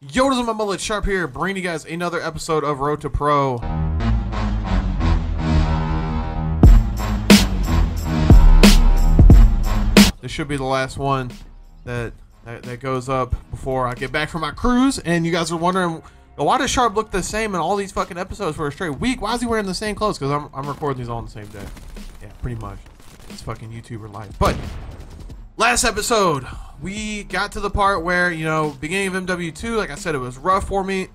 Yo, what is up, my mullet Sharp here, bringing you guys another episode of Road to Pro. This should be the last one that goes up before I get back from my cruise. And you guys are wondering, why does Sharp look the same in all these fucking episodes for a straight week? Why is he wearing the same clothes? Because I'm recording these all on the same day. Yeah, pretty much. It's fucking YouTuber life. But last episode, we got to the part where, you know, beginning of MW2, like I said, it was rough for me.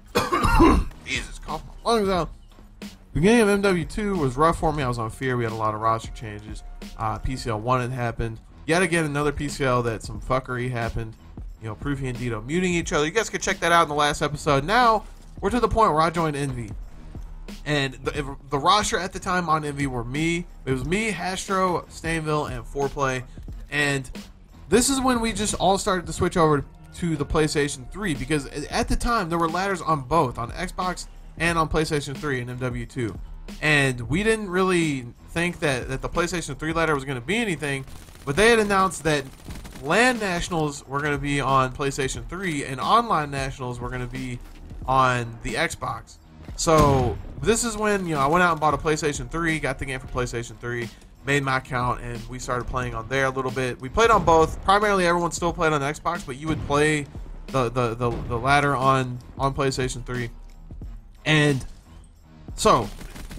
Jesus, cough my lungs out. Beginning of MW2 was rough for me. I was on fear. We had a lot of roster changes. PCL 1 had happened. Yet again, another PCL that some fuckery happened. You know, Proofy and Dito muting each other. You guys could check that out in the last episode. Now, we're to the point where I joined Envy. And the roster at the time on Envy were me. It was me, Hastro, Stainville, and Foreplay. And this is when we just all started to switch over to the PlayStation 3, because at the time there were ladders on both, on Xbox and on PlayStation 3 and MW2. And we didn't really think that the PlayStation 3 ladder was going to be anything, but they had announced that LAN Nationals were going to be on PlayStation 3 and online Nationals were going to be on the Xbox. So this is when, you know, I went out and bought a PlayStation 3, got the game for PlayStation 3, made my account, and we started playing on there a little bit. We played on both. Primarily, everyone still played on Xbox, but you would play the ladder on PlayStation 3. And so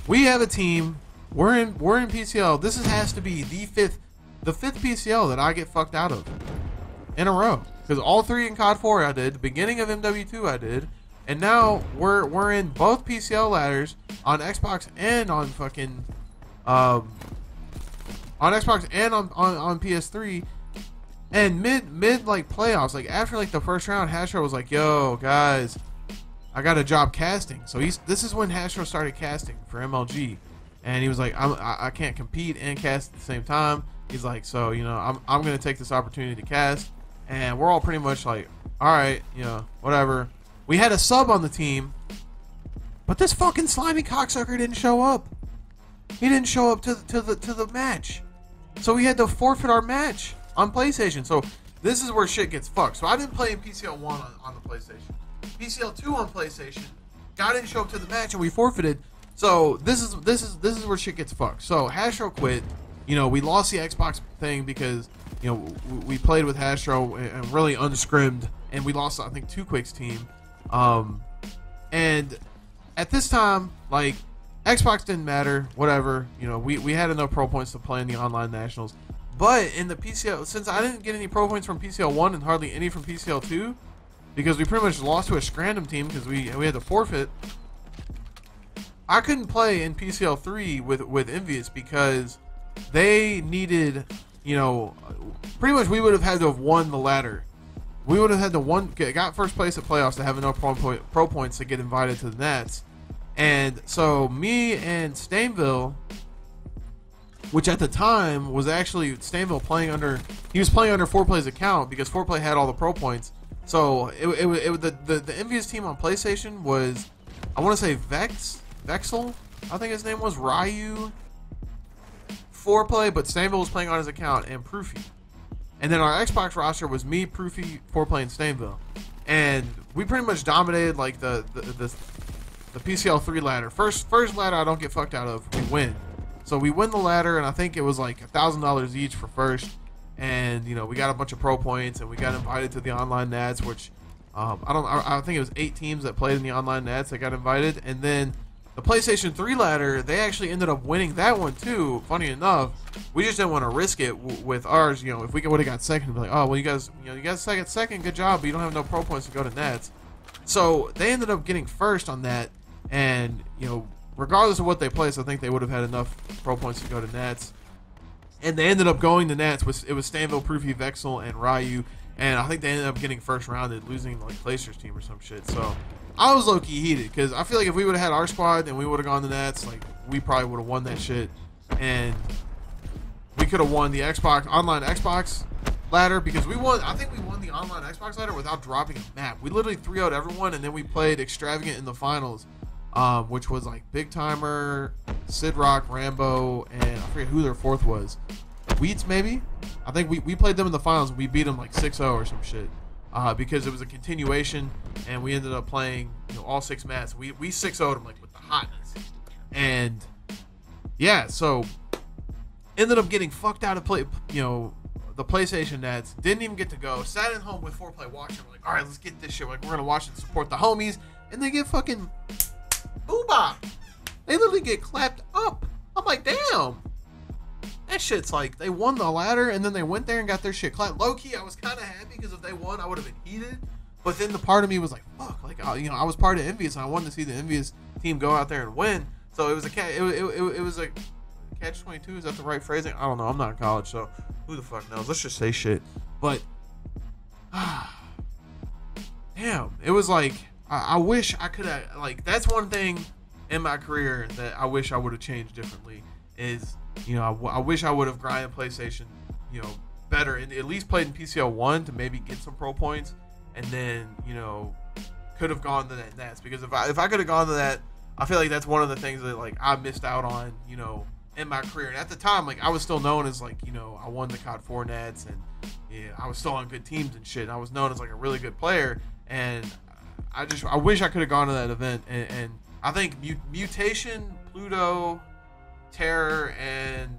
we have a team. We're in PCL. This has to be the fifth PCL that I get fucked out of in a row, because all three in COD 4 I did. The beginning of MW2 I did, and now we're in both PCL ladders on Xbox and on fucking on Xbox and on PS3, and mid like playoffs, like after like the first round, Hastro was like, "Yo guys, I got a job casting." So this is when Hastro started casting for MLG, and he was like, I can't compete and cast at the same time. He's like, so, you know, I'm gonna take this opportunity to cast, and we're all pretty much like, all right, you know, whatever. We had a sub on the team, but this fucking slimy cocksucker didn't show up. He didn't show up to the match. So we had to forfeit our match on PlayStation. So this is where shit gets fucked. So I didn't play in PCL 1 on the PlayStation. PCL 2 on PlayStation. Guy didn't show up to the match and we forfeited. So this is where shit gets fucked. So Hastro quit. You know, we lost the Xbox thing because, you know, we played with Hastro and really unscrimmed, and we lost, I think, 2Quick's team. And at this time, like, Xbox didn't matter, whatever. You know, we had enough pro points to play in the online nationals. But in the PCL, since I didn't get any pro points from PCL 1 and hardly any from PCL 2, because we pretty much lost to a Scrandom team because we had to forfeit, I couldn't play in PCL 3 with Envyus because they needed, you know, pretty much we would have had to have won the ladder. We would have had to got first place at playoffs to have enough pro points to get invited to the Nats. And so me and Stainville, which at the time was actually Stainville playing under, he was playing under Foreplay's account because Foreplay had all the pro points. So the Envy's team on PlayStation was, I want to say Vexel, I think his name was, Ryu, Foreplay, but Stainville was playing on his account, and Proofy. And then our Xbox roster was me, Proofy, Foreplay, and Stainville. And we pretty much dominated like the PCL 3 ladder. First ladder I don't get fucked out of, we win. So we win the ladder, and I think it was like $1,000 each for first. And, you know, we got a bunch of pro points, and we got invited to the online Nats, which I think it was 8 teams that played in the online Nats that got invited. And then the PlayStation 3 ladder, they actually ended up winning that one too. Funny enough, we just didn't want to risk it with ours. You know, if we would have got second, we'd be like, oh well, you guys got second, good job, but you don't have no pro points to go to Nats. So they ended up getting first on that, and, you know, regardless of what they placed, I think they would have had enough pro points to go to Nats. And they ended up going to Nats. It was Stainville, Proofy, Vexel, and Ryu, and I think they ended up getting first rounded, losing like Placer's team or some shit. So I was low-key heated because I feel like if we would have had our squad and we would have gone to Nats, like, we probably would have won that shit, and we could have won the online Xbox ladder, because we won. I think we won the online Xbox ladder without dropping a map. We literally 3-0'd everyone, and then we played Extravagant in the finals, which was like Big Timer, Sid Rock, Rambo, and I forget who their fourth was. Wheats, maybe? I think we played them in the finals and we beat them like 6-0 or some shit. because it was a continuation, and we ended up playing, you know, all 6 maps. We 6-0'd them like with the hotness, and yeah, so ended up getting fucked out of the PlayStation nets. Didn't even get to go. Sat at home with 4Play watching. We're like, all right, let's get this shit. Like, we're gonna watch and support the homies, and they get fucking booba. They literally get clapped up. I'm like, damn. That shit's like, they won the ladder, and then they went there and got their shit clapped. Low key, I was kind of happy because if they won, I would have been heated. But then the part of me was like, fuck, like, you know, I was part of Envyus, and I wanted to see the Envyus team go out there and win. So it was it was a catch-22. Is that the right phrasing? I don't know. I'm not in college, so who the fuck knows? Let's just say shit. But damn, it was like, I wish I could have, like, that's one thing in my career that I wish I would have changed differently is, you know, I wish I would have grinded PlayStation, you know, better, and at least played in PCL 1 to maybe get some pro points, and then, you know, could have gone to that Nats, because if I could have gone to that, I feel like that's one of the things that, like, I missed out on, you know, in my career. And at the time, like, I was still known as, like, you know, I won the COD 4 Nats, and yeah, I was still on good teams and shit. I was known as, like, a really good player, and I wish I could have gone to that event, and I think Mutation, Pluto, Terror, and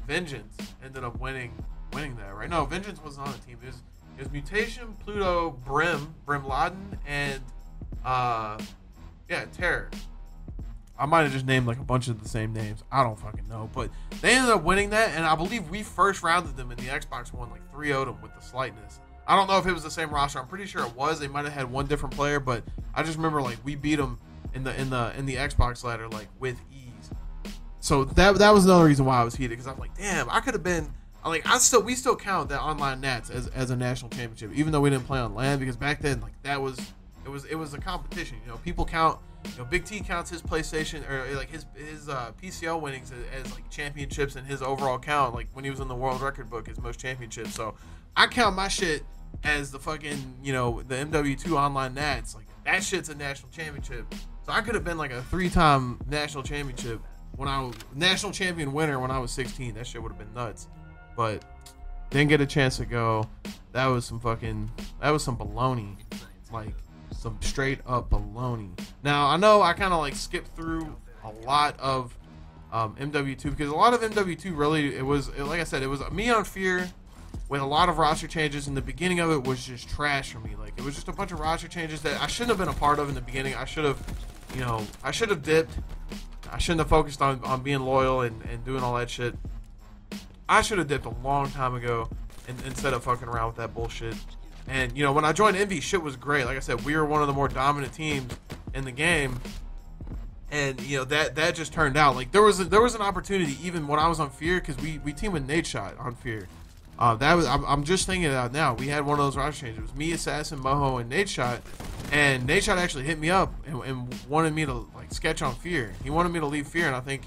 Vengeance ended up winning that, right? No, Vengeance wasn't on the team. It was Mutation, Pluto, Brim Laden, and yeah, Terror. I might have just named like a bunch of the same names. I don't fucking know, but they ended up winning that, and I believe we first rounded them in the Xbox One, like 3-0'd them with the slightness. I don't know if it was the same roster. I'm pretty sure it was. They might have had one different player, but I just remember like we beat them in the Xbox ladder like with ease. So that was another reason why I was heated, because I'm like, damn, I could have been like, we still count that online Nats as a national championship, even though we didn't play on LAN, because back then like it was a competition. You know, people count. You know, Big T counts his PlayStation or like his PCL winnings as like championships, and his overall count, like when he was in the world record book, as most championships. So I count my shit as the fucking, you know, the MW2 online Nats. Like, that shit's a national championship. So I could have been like a 3-time national championship national champion winner when I was 16. That shit would have been nuts. But didn't get a chance to go. That was some baloney. Like, some straight up baloney. Now, I know I kind of like skipped through a lot of MW2, because a lot of MW2 really, like I said, it was me on Fear with a lot of roster changes. In the beginning of it was just trash for me. Like, it was just a bunch of roster changes that I shouldn't have been a part of in the beginning. I should have dipped. I shouldn't have focused on being loyal and doing all that shit. I should have dipped a long time ago instead of fucking around with that bullshit. And, you know, when I joined Envy, shit was great. Like I said, we were one of the more dominant teams in the game. And, you know, that just turned out. Like, there was an opportunity even when I was on Fear, because we teamed with Nadeshot on Fear. I'm just thinking it out now. We had one of those roster changes. It was me, Assassin, Moho, and Nadeshot. And Nadeshot actually hit me up and wanted me to like sketch on Fear. He wanted me to leave Fear, and I think,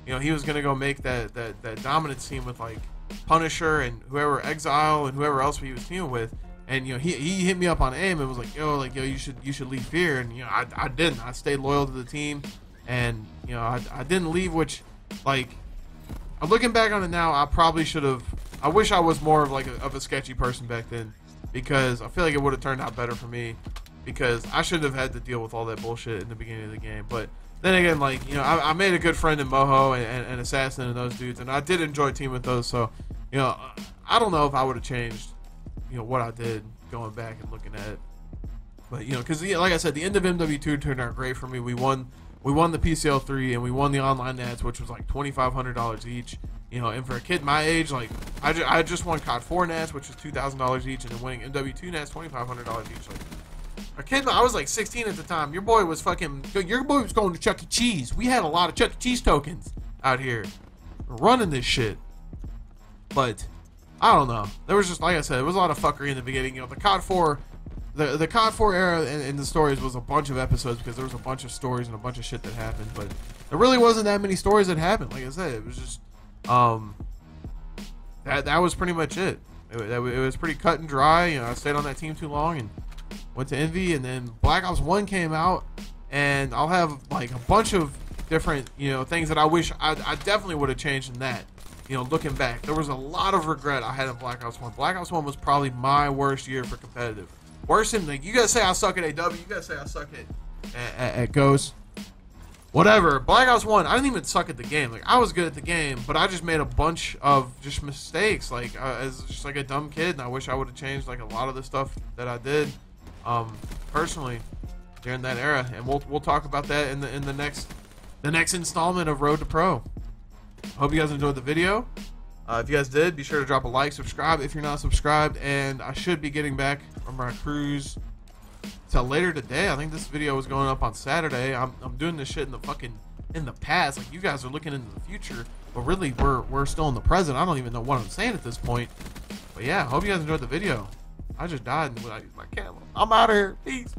you know, he was gonna go make that dominance team with like Punisher and whoever, Exile and whoever else he was teaming with. And, you know, he hit me up on AIM and was like, yo, you should leave Fear. And, you know, I didn't. I stayed loyal to the team, and, you know, I didn't leave, which, like, I'm looking back on it now, I probably should have. I wish I was more of like a sketchy person back then, because I feel like it would have turned out better for me, because I shouldn't have had to deal with all that bullshit in the beginning of the game. But then again, like, you know, I made a good friend in Moho and Assassin and those dudes, and I did enjoy teaming with those. So, you know, I don't know if I would have changed, you know, what I did going back and looking at it. But, you know, because like I said, the end of MW2 turned out great for me. We won the PCL 3, and we won the online Nats, which was like $2,500 each. You know, and for a kid my age, like, I just won COD 4 Nats, which was $2,000 each, and then winning MW2 Nats, $2,500 each. Like, a kid, I was like 16 at the time. Your boy was going to Chuck E. Cheese. We had a lot of Chuck E. Cheese tokens out here running this shit. But I don't know. There was just, like I said, there was a lot of fuckery in the beginning. You know, the COD 4, the COD 4 era in the stories was a bunch of episodes, because there was a bunch of stories and a bunch of shit that happened. But there really wasn't that many stories that happened. Like I said, it was just that was pretty much it. It was pretty cut and dry. You know, I stayed on that team too long and went to Envy, and then Black Ops 1 came out, and I'll have like a bunch of different, you know, things that I wish I definitely would have changed in that. you know, looking back, there was a lot of regret I had in Black Ops 1. Black Ops 1 was probably my worst year for competitive. Worse than, like, you guys say I suck at AW, you guys say I suck at Ghost. Whatever. Black Ops 1, I didn't even suck at the game. Like, I was good at the game, but I just made a bunch of just mistakes, like, as just like a dumb kid, and I wish I would have changed, like, a lot of the stuff that I did, personally, during that era. And we'll talk about that in the next installment of Road to Pro. Hope you guys enjoyed the video. If you guys did, be sure to drop a like, subscribe if you're not subscribed, and I should be getting back from my cruise till later today. I think this video was going up on Saturday. I'm doing this shit in the past. Like, you guys are looking into the future, but really we're still in the present. I don't even know what I'm saying at this point. But yeah, hope you guys enjoyed the video. I just died and I can't. I'm out of here. Peace.